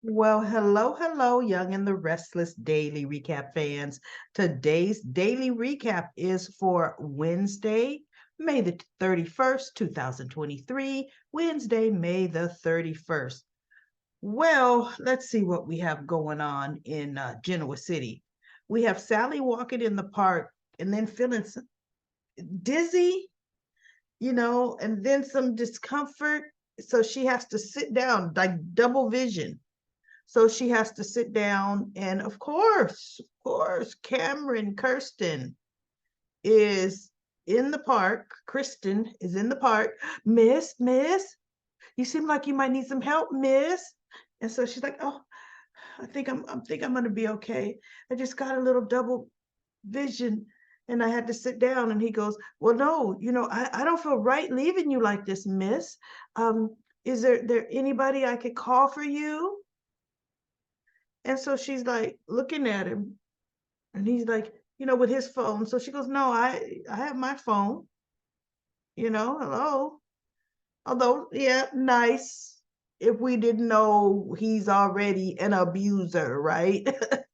Well, hello, Young and the Restless Daily Recap fans. Today's daily recap is for Wednesday, May the 31st, 2023. Wednesday, May the 31st. Well, let's see what we have going on in Genoa City. We have Sally walking in the park and then feeling dizzy, and then some discomfort. So she has to sit down, like double vision. So she has to sit down, and of course, Cameron Kirsten is in the park. Kristen is in the park. Miss, you seem like you might need some help, Miss. And so she's like, "Oh, I think I'm gonna be okay. I just got a little double vision, and I had to sit down." And he goes, "Well, no, I don't feel right leaving you like this, Miss. Is there anybody I could call for you?" And so she's like looking at him, and he's like, with his phone. So she goes, "No, I have my phone, hello." Although, yeah, nice if we didn't know he's already an abuser, right?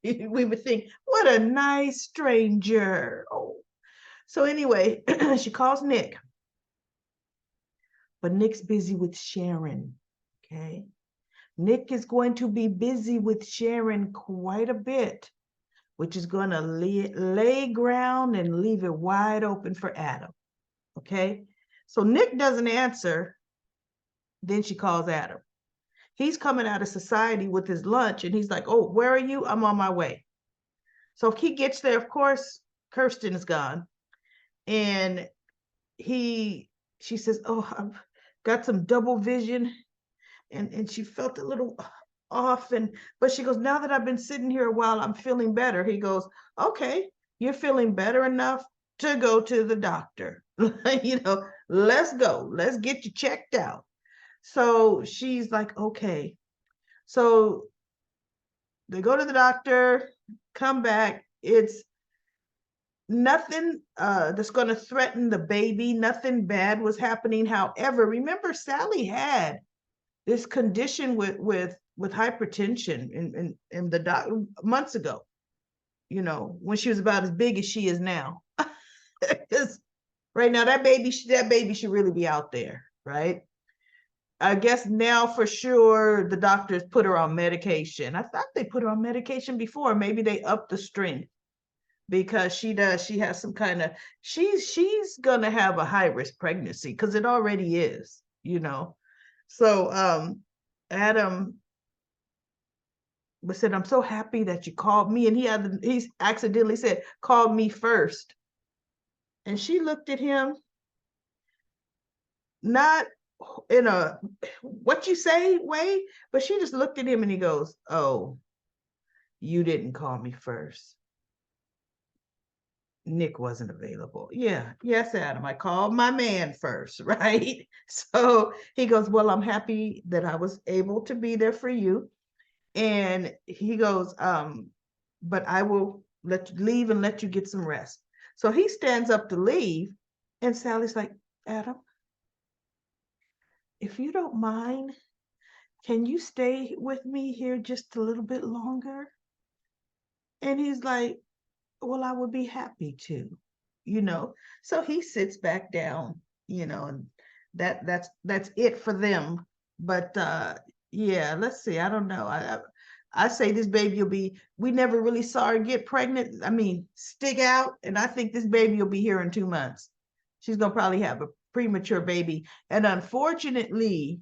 We would think, what a nice stranger. Oh. So anyway, she calls Nick, but Nick's busy with Sharon. Okay. Nick is going to be busy with Sharon quite a bit, which is going to lay ground and leave it wide open for Adam. Okay. So Nick doesn't answer. Then she calls Adam. He's coming out of society with his lunch, and he's like, "Oh, where are you? I'm on my way." So if he gets there, of course, Kirsten is gone. And she says, "Oh, I've got some double vision." And she felt a little off. But she goes, "Now that I've been sitting here a while, I'm feeling better." He goes, "Okay, you're feeling better enough to go to the doctor. Let's go. Let's get you checked out." So she's like, "Okay." So they go to the doctor, come back. It's nothing that's going to threaten the baby. Nothing bad was happening. However, remember, Sally had this condition with hypertension in the months ago, when she was about as big as she is now. Because right now that baby should really be out there, right? I guess now for sure the doctors put her on medication. I thought they put her on medication before. Maybe they upped the strength because she has some kind of she's gonna have a high risk pregnancy because it already is. So Adam said, "I'm so happy that you called me." And he's accidentally said, "Called me first." And she looked at him, not in a what you say way, but she just looked at him, and he goes, "Oh, you didn't call me first. Nick wasn't available." "Yeah, yes, Adam, I called my man first." Right? So he goes, "Well, I'm happy that I was able to be there for you." And he goes, "But I will let you leave and let you get some rest." So he stands up to leave, and Sally's like, "Adam, if you don't mind, can you stay with me here just a little bit longer?" And he's like, "Well, I would be happy to, you know. So he sits back down, and that's it for them. But yeah, let's see. I don't know. I say this baby will be. We never really saw her get pregnant. I mean, stick out, and I think this baby will be here in 2 months. She's gonna probably have a premature baby, and unfortunately,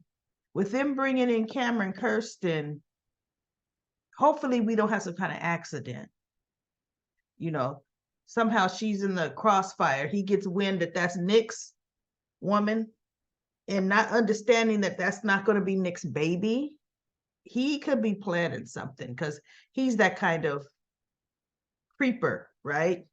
with them bringing in Cameron Kirsten, hopefully we don't have some kind of accident you know, somehow she's in the crossfire. He gets wind that that's Nick's woman, and not understanding that that's not going to be Nick's baby. He could be planning something because he's that kind of creeper, right?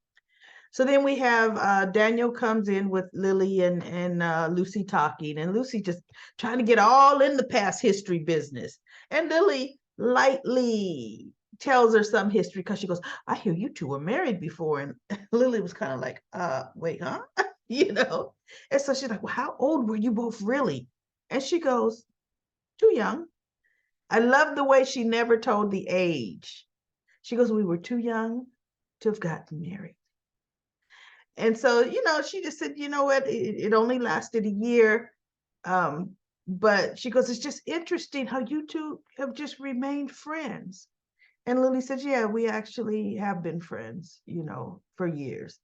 So then we have Daniel comes in with Lily and Lucy talking, and Lucy just trying to get all in the past history business. And Lily lightly tells her some history because she goes, "I hear you two were married before." And Lily was kind of like, wait, huh?" you know? And so she's like, "Well, how old were you both really?" And she goes, "Too young." I love the way she never told the age. She goes, we were too young to have gotten married. And so, she just said, you know what, it only lasted a year. But she goes, it's just interesting how you two have just remained friends. And Lily says, yeah, we actually have been friends, for years.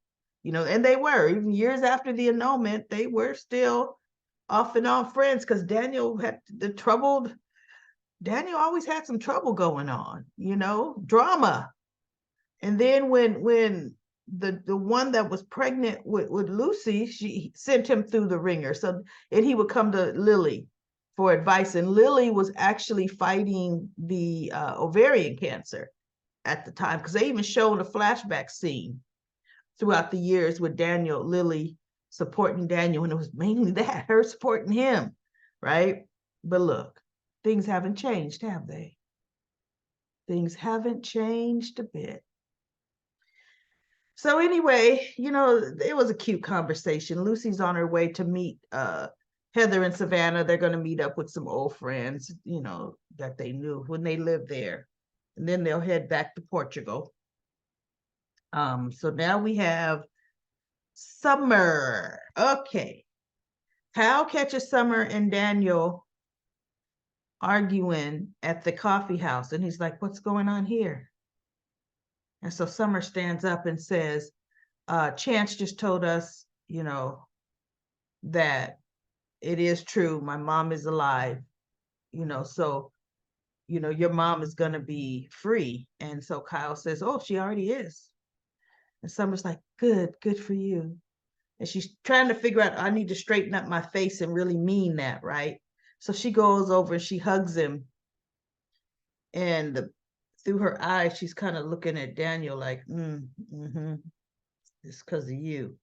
And they were, even years after the annulment, they were still off and on friends because Daniel always had some trouble going on, drama. And then when the one that was pregnant with Lucy, she sent him through the ringer. So, and he would come to Lily for advice. And Lily was actually fighting the ovarian cancer at the time, because they even showed a flashback scene throughout the years with Lily supporting Daniel. And it was mainly that, her supporting him, right? But look, things haven't changed, have they? Things haven't changed a bit. So anyway, it was a cute conversation. Lucy's on her way to meet Heather and Savannah. They're going to meet up with some old friends, that they knew when they lived there. And then they'll head back to Portugal. So now we have Summer. Okay. Hal catches Summer and Daniel arguing at the coffee house. And he's like, what's going on here? And so Summer stands up and says, Chance just told us, that it is true. My mom is alive, so, your mom is going to be free. And so Kyle says, oh, she already is. And Summer's like, good for you. And she's trying to figure out, I need to straighten up my face and really mean that, right? So she goes over and she hugs him. And through her eyes, she's kind of looking at Daniel like, it's because of you,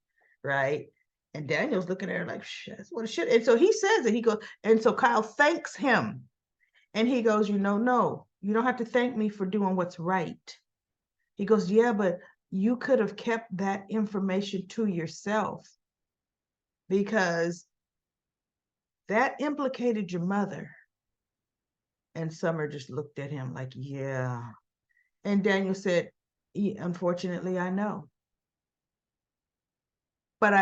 right? And Daniel's looking at her like, that's what it should. And so he says it. He goes, and so Kyle thanks him. And he goes, no, you don't have to thank me for doing what's right. He goes, yeah, but you could have kept that information to yourself, because that implicated your mother. And Summer just looked at him like, yeah. And Daniel said, unfortunately, I know. But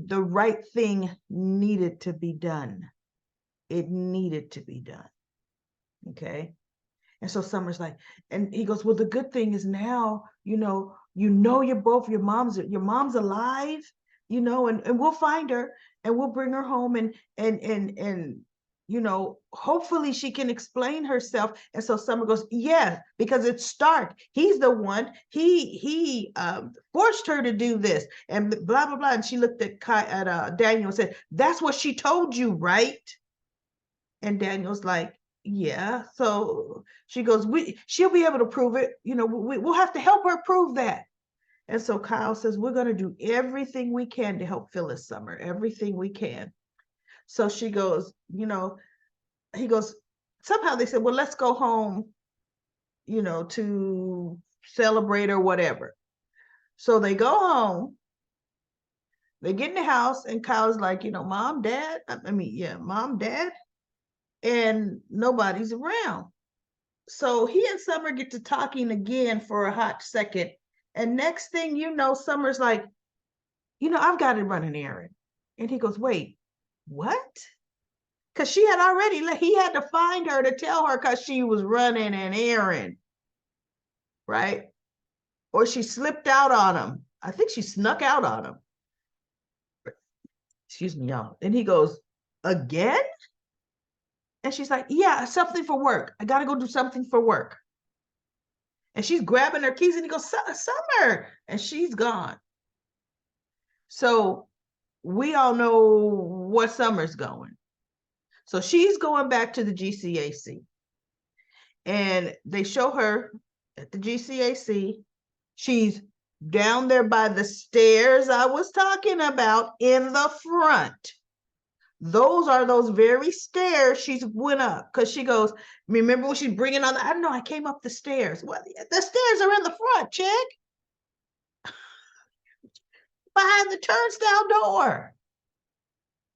the right thing needed to be done. It needed to be done. Okay. And so Summer's like, and he goes, well, the good thing is now, your mom's alive, and we'll find her and we'll bring her home and hopefully she can explain herself. And so Summer goes, yeah, because it's Stark. He's the one, he forced her to do this and blah, blah, blah. And she looked at Daniel and said, that's what she told you, right? And Daniel's like, yeah. So she goes, she'll be able to prove it. We'll have to help her prove that. And so Kyle says, we're going to do everything we can to help Phyllis Summer, everything we can. So she goes, he goes, somehow they said, well, let's go home, to celebrate or whatever. So they go home, they get in the house, and Kyle's like, mom, dad, mom, dad, and nobody's around. So he and Summer get to talking again for a hot second. And next thing you know, Summer's like, I've got to run an errand. And he goes, wait, what? Because he had to find her to tell her because she was running an errand, right? Or she slipped out on him. I think she snuck out on him. Excuse me, y'all. And he goes, again? And she's like, yeah, something for work. I got to go do something for work. And she's grabbing her keys and he goes, Summer. And she's gone. So we all know what Summer's going. So she's going back to the GCAC. And they show her at the GCAC. She's down there by the stairs I was talking about in the front. Those are those very stairs she's went up, because she goes, remember when she's bringing on I don't know, I came up the stairs. Well, the stairs are in the front, check. Behind the turnstile door.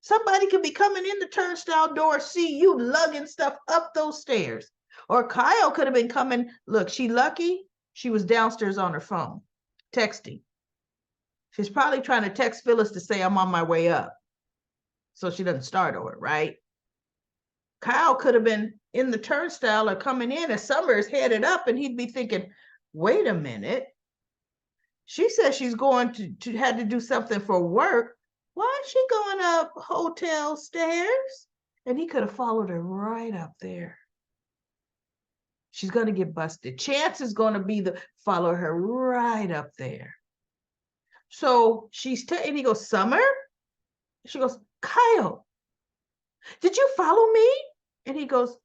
Somebody could be coming in the turnstile door, see you lugging stuff up those stairs. Or Kyle could have been coming. Look, she lucky she was downstairs on her phone, texting. She's probably trying to text Phyllis to say, I'm on my way up, so she doesn't startle her, right? Kyle could have been in the turnstile or coming in as Summer is headed up, and he'd be thinking, wait a minute. She says she's going to had to do something for work. Why is she going up hotel stairs? And he could have followed her right up there. She's going to get busted. Chance is going to be the follow her right up there. So and he goes, Summer? She goes, Kyle, did you follow me? And he goes,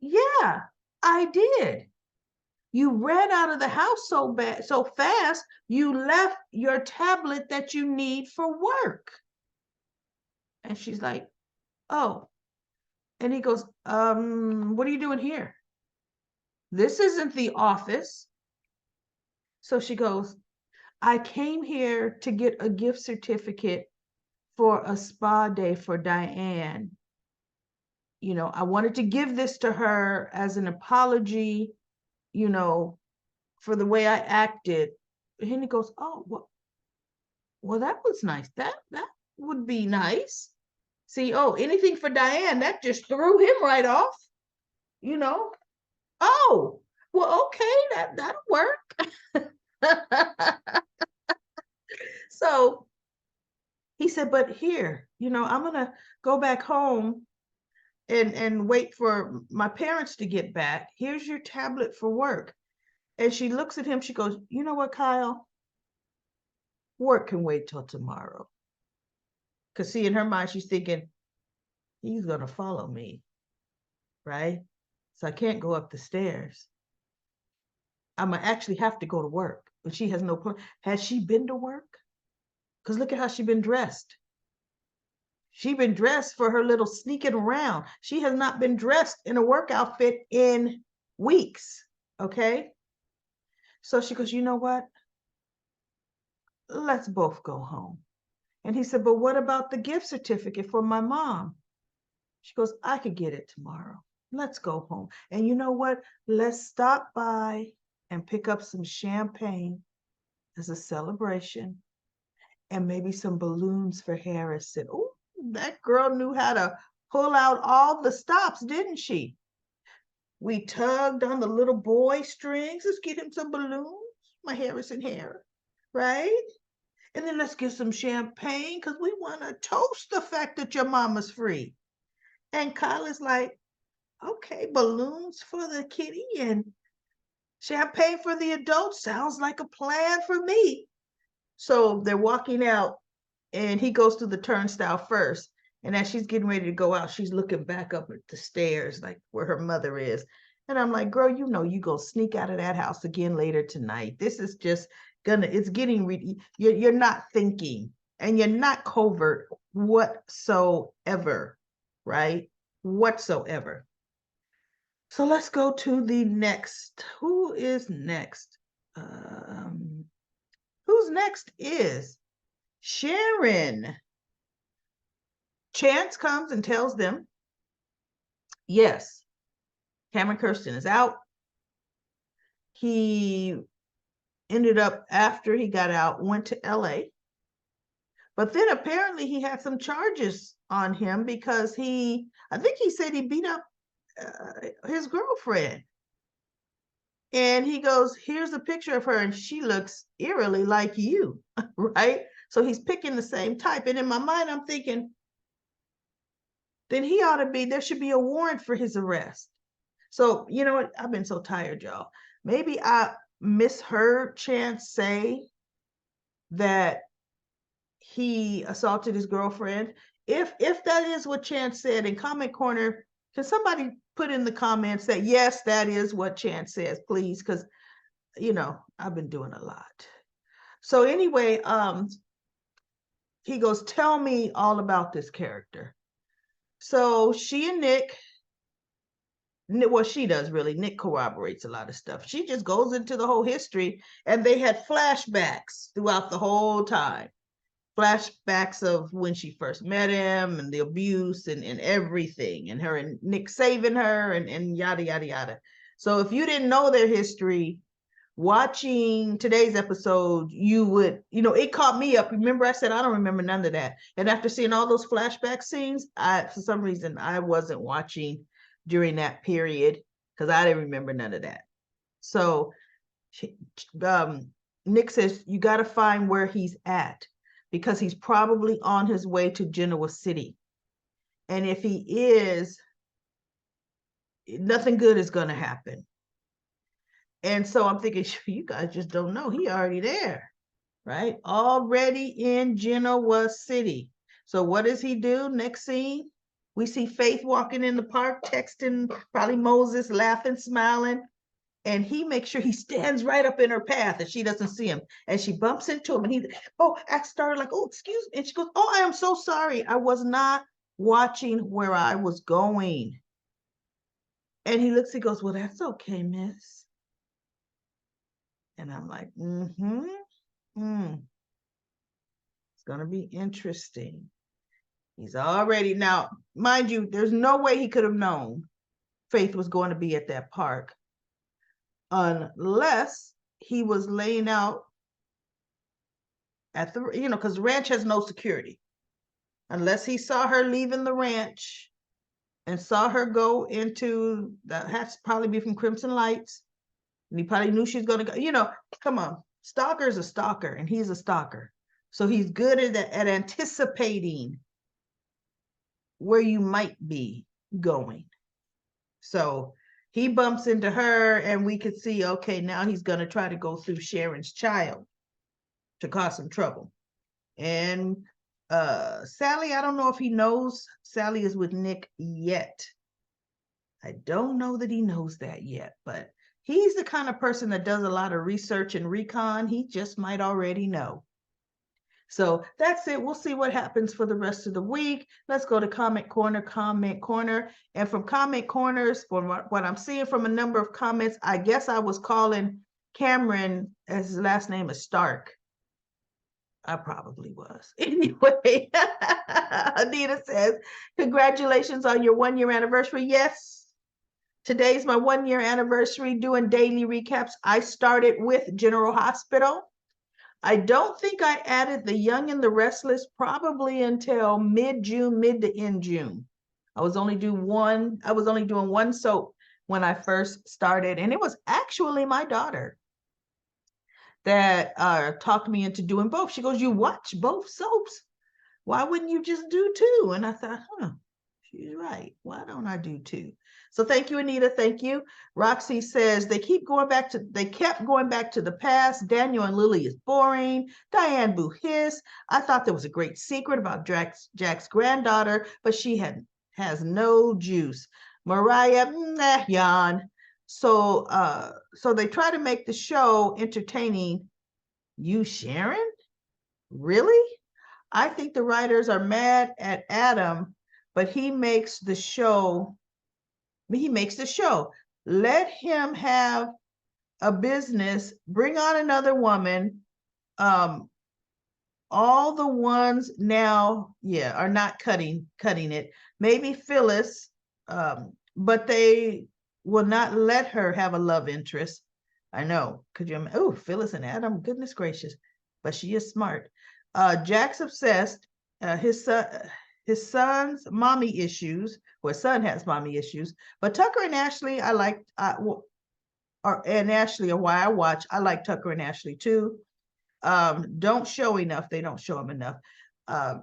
yeah, I did. You ran out of the house so fast, you left your tablet that you need for work. And she's like, oh. And he goes, what are you doing here? This isn't the office. So she goes, I came here to get a gift certificate for a spa day for Diane. You know, I wanted to give this to her as an apology, you know, for the way I acted. And he goes, oh, well, that was nice. That would be nice. See, oh, anything for Diane, that just threw him right off, you know. Oh, well, okay, that'll work. So he said, but here, you know, I'm gonna go back home and wait for my parents to get back. Here's your tablet for work. And she looks at him, she goes, you know what, Kyle? Work can wait till tomorrow. Because see, in her mind, she's thinking, he's gonna follow me, right? So I can't go up the stairs. I'm gonna actually have to go to work. But she has no plan. Has she been to work? Because look at how she's been dressed. She's been dressed for her little sneaking around. She has not been dressed in a work outfit in weeks, okay? So she goes, you know what? Let's both go home. And he said, but what about the gift certificate for my mom? She goes, I could get it tomorrow. Let's go home. And you know what? Let's stop by and pick up some champagne as a celebration and maybe some balloons for Harrison. Oh, that girl knew how to pull out all the stops, didn't she? We tugged on the little boy strings. Let's get him some balloons, my Harrison hair, right? And then let's get some champagne because we want to toast the fact that your mama's free. And Kyle is like, okay, balloons for the kitty and champagne for the adults. Sounds like a plan for me. So they're walking out and he goes through the turnstile first. And as she's getting ready to go out, she's looking back up at the stairs, like where her mother is. And I'm like, girl, you know, you go sneak out of that house again later tonight. This is just it's getting, you're not thinking and you're not covert whatsoever, right? Whatsoever. So let's go to the next. Who is next? Who's next is Sharon. Chance comes and tells them, yes, Cameron Kirsten is out. He ended up, after he got out, went to LA. But then apparently he had some charges on him because I think he said he beat up his girlfriend. And he goes, here's a picture of her and she looks eerily like you, right? So he's picking the same type. And in my mind, I'm thinking, then there should be a warrant for his arrest. So, you know what? I've been so tired, y'all. Maybe I misheard Chance say that he assaulted his girlfriend. If that is what Chance said, in comment corner, can somebody put in the comments that, yes, that is what Chance says, please? Because, you know, I've been doing a lot. So anyway, he goes, tell me all about this character. So she and Nick, well, she does really. Nick corroborates a lot of stuff. She just goes into the whole history, and they had flashbacks throughout the whole time. flashbacks of when she first met him and the abuse and everything, and her and Nick saving her and yada, yada, yada. So if you didn't know their history, watching today's episode, you would, it caught me up. Remember, I said I don't remember none of that. And after seeing all those flashback scenes, for some reason, I wasn't watching during that period because I didn't remember none of that. So Nick says, you got to find where he's at because he's probably on his way to Genoa City. And if he is, nothing good is going to happen. And so I'm thinking, you guys just don't know. He already there, right? Already in Genoa City. So what does he do? Next scene, we see Faith walking in the park, texting probably Moses, laughing, smiling. And he makes sure he stands right up in her path and she doesn't see him. And she bumps into him and he, I started like, oh, excuse me. And she goes, oh, I am so sorry. I was not watching where I was going. And he looks, he goes, well, that's okay, miss. And I'm like, it's going to be interesting. He's already, now, mind you, there's no way he could have known Faith was going to be at that park unless he was laying out at the, because the ranch has no security. Unless he saw her leaving the ranch and saw her go into, that has to probably be from Crimson Lights. And he probably knew she's going to go, come on. Stalker's a stalker and he's a stalker. So he's good at anticipating where you might be going. So he bumps into her and we could see, okay, now he's going to try to go through Sharon's child to cause some trouble. And Sally, I don't know if he knows Sally is with Nick yet. I don't know that he knows that yet, but he's the kind of person that does a lot of research and recon. He just might already know. So that's it. We'll see what happens for the rest of the week. Let's go to Comment Corner. And from Comment Corners, from what I'm seeing from a number of comments, I guess I was calling Cameron, as his last name is Stark. I probably was. Anyway, Anita says, congratulations on your 1-year anniversary. Yes, today's my 1-year anniversary doing daily recaps. I started with General Hospital. I don't think I added The Young and the Restless probably until mid-June, mid to end June. I was only doing one soap when I first started, and it was actually my daughter that talked me into doing both. She goes, you watch both soaps. Why wouldn't you just do 2? And I thought, she's right. Why don't I do 2? So thank you, Anita. Thank you. Roxy says they kept going back to the past. Daniel and Lily is boring. Diane Boo hiss. I thought there was a great secret about Jack's granddaughter, but she has no juice. Mariah, yawn. So they try to make the show entertaining. You, Sharon? Really? I think the writers are mad at Adam, but he makes the show. Let him have a business, bring on another woman. All the ones now, are not cutting it. Maybe Phyllis, but they will not let her have a love interest. I know. Could you imagine? Oh, Phyllis and Adam, goodness gracious. But she is smart. Jack's obsessed. His son's mommy issues. Well, his son has mommy issues. But Tucker and Ashley, I liked. And Ashley are why I watch. I like Tucker and Ashley too. Don't show enough. They don't show them enough.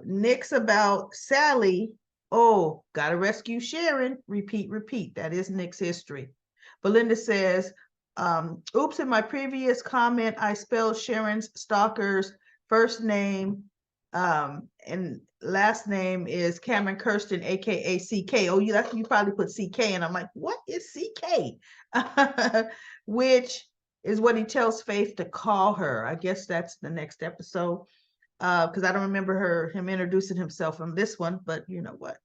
Nick's about Sally. Oh, gotta rescue Sharon. Repeat. That is Nick's history. Belinda says, oops, in my previous comment, I spelled Sharon's stalker's first name and last name is Cameron Kirsten, aka CK. Oh, you probably put CK, and I'm like, what is CK? Which is what he tells Faith to call her. I guess that's the next episode. Because I don't remember him introducing himself on this one, but you know what?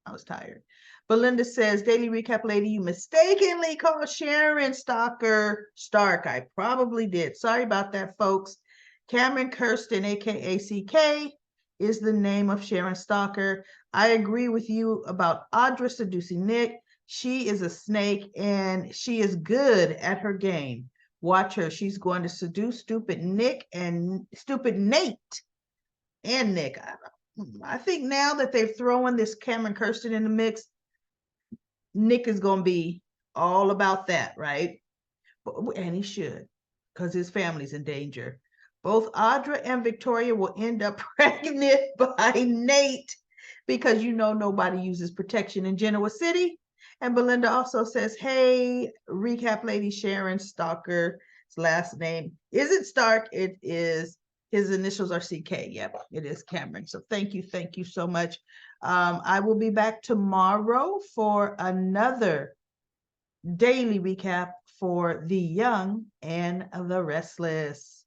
I was tired. Belinda says, daily recap lady, you mistakenly called Sharon Stalker Stark. I probably did. Sorry about that, folks. Cameron Kirsten, aka CK, is the name of Sharon Stalker. I agree with you about Audra seducing Nick. She is a snake and she is good at her game. Watch her. She's going to seduce stupid Nick and stupid Nate and Nick. I think now that they're throwing this Cameron Kirsten in the mix, Nick is going to be all about that, right? And he should, because his family's in danger. Both Audra and Victoria will end up pregnant by Nate because nobody uses protection in Genoa City. And Belinda also says, hey, recap lady Sharon Stalker's last name isn't Stark. It is, his initials are CK. Yep, it is Cameron. So thank you so much. I will be back tomorrow for another daily recap for The Young and the Restless.